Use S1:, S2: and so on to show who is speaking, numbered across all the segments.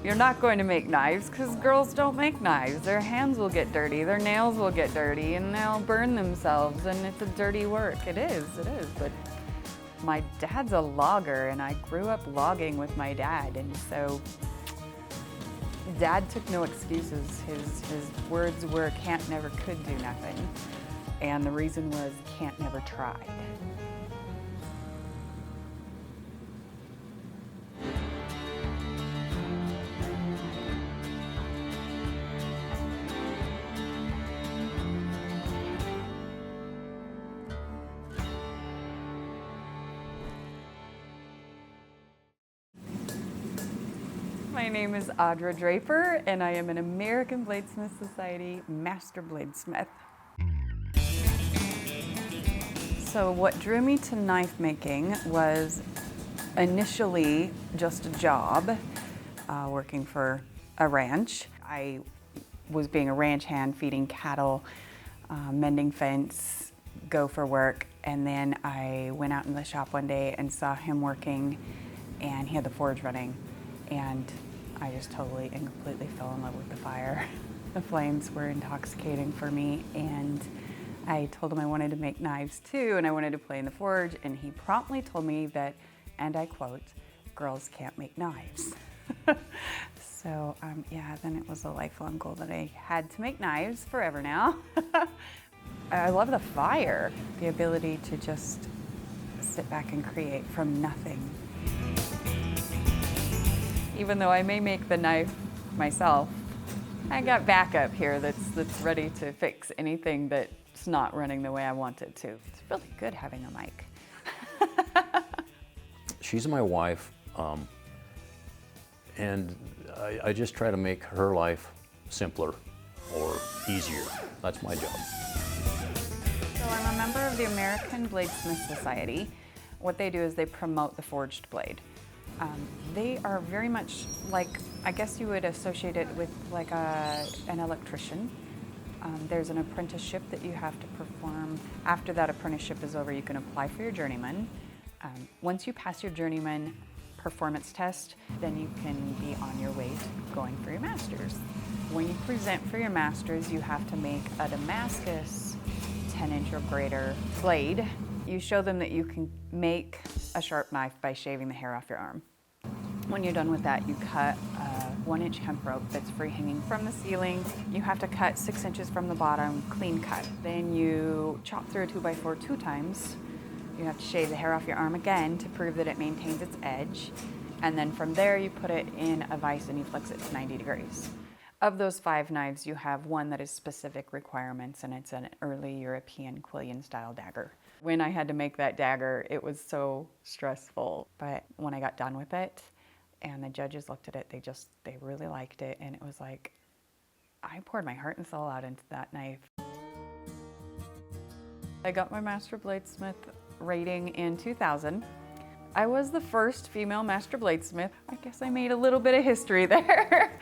S1: You're not going to make knives because girls don't make knives. Their hands will get dirty, their nails will get dirty, and they'll burn themselves, and it's a dirty work. It is, but my dad's a logger, and I grew up logging with my dad, and so Dad took no excuses. His words were can't, never, could do nothing, and the reason was can't, never tried. My name is Audra Draper, and I am an American Bladesmith Society Master Bladesmith. So what drew me to knife making was initially just a job, working for a ranch. I was being a ranch hand, feeding cattle, mending fence, go for work, and then I went out in the shop one day and saw him working, and he had the forge running, and I just totally and completely fell in love with the fire. The flames were intoxicating for me, and I told him I wanted to make knives too, and I wanted to play in the forge, and he promptly told me that, and I quote, "Girls can't make knives." So yeah, then it was a lifelong goal that I had to make knives forever now. I love the fire, the ability to just sit back and create from nothing. Even though I may make the knife myself, I got backup here that's ready to fix anything that's not running the way I want it to. It's really good having a mic.
S2: She's my wife, and I just try to make her life simpler or easier. That's my job.
S1: So I'm a member of the American Bladesmith Society. What they do is they promote the forged blade. They are very much like, I guess you would associate it with like an electrician. There's an apprenticeship that you have to perform. After that apprenticeship is over, you can apply for your journeyman. Once you pass your journeyman performance test, then you can be on your way to going for your master's. When you present for your master's, you have to make a Damascus 10-inch or greater blade. You show them that you can make a sharp knife by shaving the hair off your arm. When you're done with that, you cut a 1-inch hemp rope that's free hanging from the ceiling. You have to cut 6 inches from the bottom, clean cut. Then you chop through a 2x4 2 times. You have to shave the hair off your arm again to prove that it maintains its edge. And then from there, you put it in a vise and you flex it to 90 degrees. Of those 5 knives, you have one that is specific requirements, and it's an early European Quillian style dagger. When I had to make that dagger, it was so stressful. But when I got done with it and the judges looked at it, they really liked it. And it was like, I poured my heart and soul out into that knife. I got my Master Bladesmith rating in 2000. I was the first female Master Bladesmith. I guess I made a little bit of history there.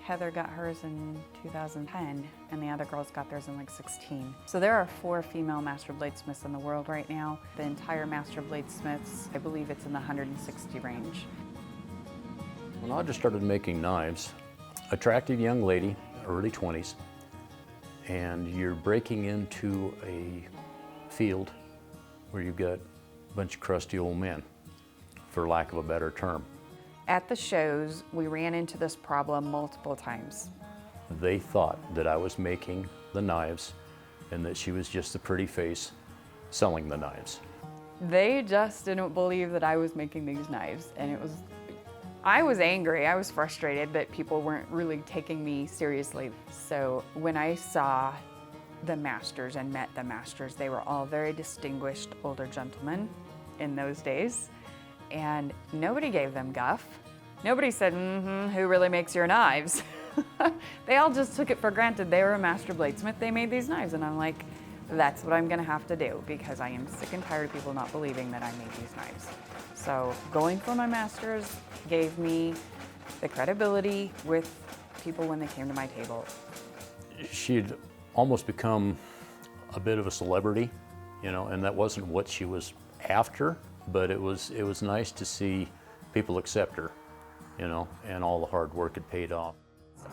S1: Heather got hers in 2010, and the other girls got theirs in like 16. So there are 4 female Master Bladesmiths in the world right now. The entire Master Bladesmiths, I believe it's in the 160 range.
S2: When Audra started making knives, attractive young lady, early 20s, and you're breaking into a field where you've got a bunch of crusty old men, for lack of a better term.
S1: At the shows, we ran into this problem multiple times.
S2: They thought that I was making the knives and that she was just the pretty face selling the knives.
S1: They just didn't believe that I was making these knives, and I was angry, I was frustrated that people weren't really taking me seriously. So when I saw the masters and met the masters, they were all very distinguished older gentlemen in those days. And nobody gave them guff. Nobody said, who really makes your knives? They all just took it for granted. They were a Master Bladesmith, they made these knives. And I'm like, that's what I'm gonna have to do, because I am sick and tired of people not believing that I made these knives. So going for my masters gave me the credibility with people when they came to my table.
S2: She'd almost become a bit of a celebrity, you know, and that wasn't what she was after. But it was nice to see people accept her you know, and all the hard work had paid off.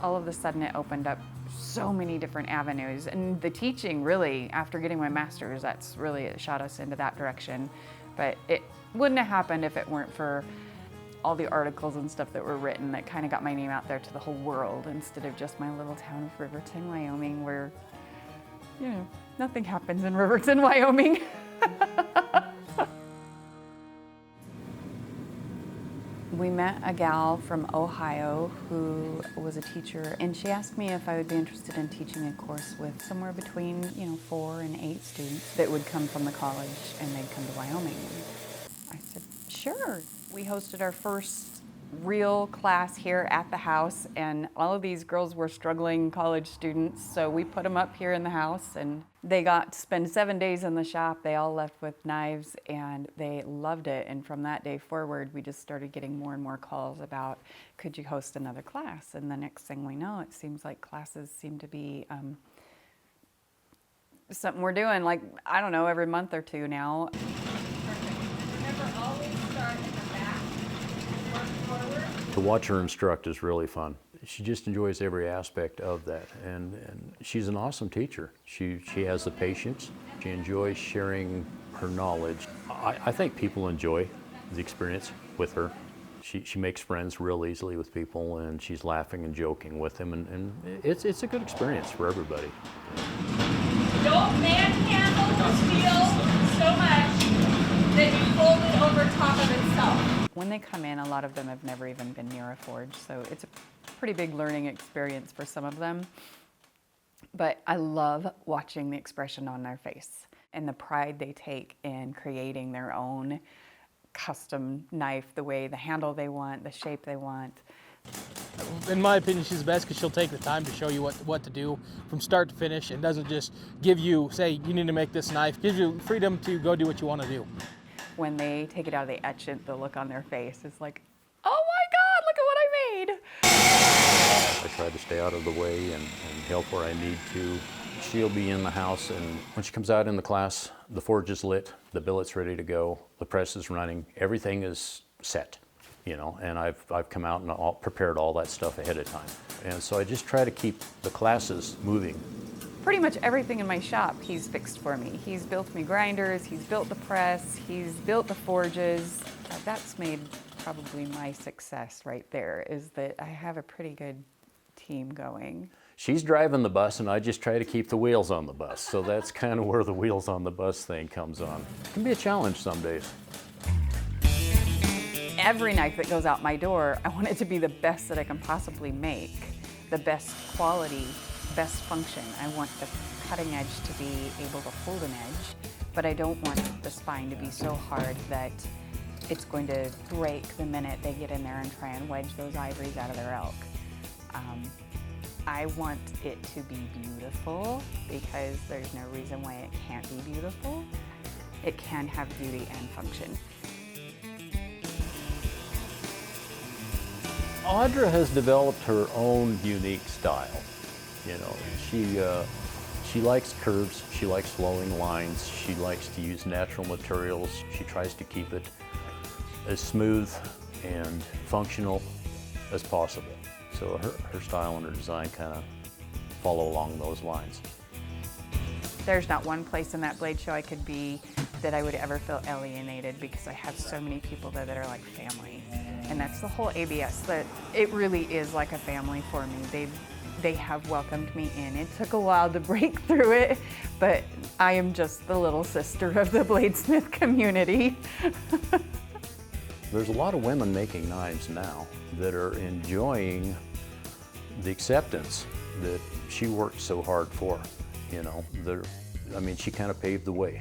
S1: All of a sudden it opened up so many different avenues, and the teaching really, after getting my master's, that's really, it shot us into that direction. But it wouldn't have happened if it weren't for all the articles and stuff that were written that kind of got my name out there to the whole world instead of just my little town of Riverton, Wyoming, where, you know, nothing happens in Riverton, Wyoming. We met a gal from Ohio who was a teacher, and she asked me if I would be interested in teaching a course with somewhere between, 4 and 8 students that would come from the college and they'd come to Wyoming. I said, sure. We hosted our first real class here at the house, and all of these girls were struggling college students, so we put them up here in the house, and they got to spend 7 days in the shop. They all left with knives, and they loved it. And from that day forward, we just started getting more and more calls about, could you host another class? And the next thing we know, it seems like classes seem to be something we're doing, like, I don't know, every month or two now.
S3: Remember, always start in the back and work forward.
S2: To watch her instruct is really fun. She just enjoys every aspect of that, and she's an awesome teacher. She has the patience. She enjoys sharing her knowledge. I think people enjoy the experience with her. She makes friends real easily with people, and she's laughing and joking with them, and it's a good experience for everybody.
S3: Don't manhandle the steel so much that you fold it over top of itself.
S1: When they come in, a lot of them have never even been near a forge, so it's a pretty big learning experience for some of them. But I love watching the expression on their face and the pride they take in creating their own custom knife, the way, the handle they want, the shape they want.
S4: In my opinion, she's the best because she'll take the time to show you what to do from start to finish, and doesn't just give you, say, you need to make this knife, gives you freedom to go do what you want to do.
S1: When they take it out of the etchant, the look on their face is like, oh my God, look at what I made.
S2: I try to stay out of the way and help where I need to. She'll be in the house, and when she comes out in the class, the forge is lit, the billet's ready to go, the press is running, everything is set, and I've come out and prepared all that stuff ahead of time. And so I just try to keep the classes moving.
S1: Pretty much everything in my shop he's fixed for me. He's built me grinders, he's built the press, he's built the forges. That's made probably my success right there, is that I have a pretty good team going.
S2: She's driving the bus, and I just try to keep the wheels on the bus. So that's kind of where the wheels on the bus thing comes on. It can be a challenge some days.
S1: Every knife that goes out my door, I want it to be the best that I can possibly make, the best quality, best function. I want the cutting edge to be able to hold an edge, but I don't want the spine to be so hard that it's going to break the minute they get in there and try and wedge those ivories out of their elk. I want it to be beautiful because there's no reason why it can't be beautiful. It can have beauty and function.
S2: Audra has developed her own unique style. She likes curves, she likes flowing lines, she likes to use natural materials. She tries to keep it as smooth and functional as possible. So her style and her design kind of follow along those lines.
S1: There's not one place in that blade show I could be that I would ever feel alienated, because I have so many people there that are like family. And that's the whole ABS, that it really is like a family for me. They have welcomed me in. It took a while to break through it, but I am just the little sister of the bladesmith community.
S2: There's a lot of women making knives now that are enjoying the acceptance that she worked so hard for. She kind of paved the way.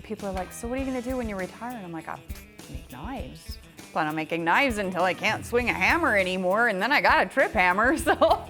S1: People are like, so what are you gonna do when you retire? And I'm like, I'll make knives. Plan on making knives until I can't swing a hammer anymore, and then I got a trip hammer, so.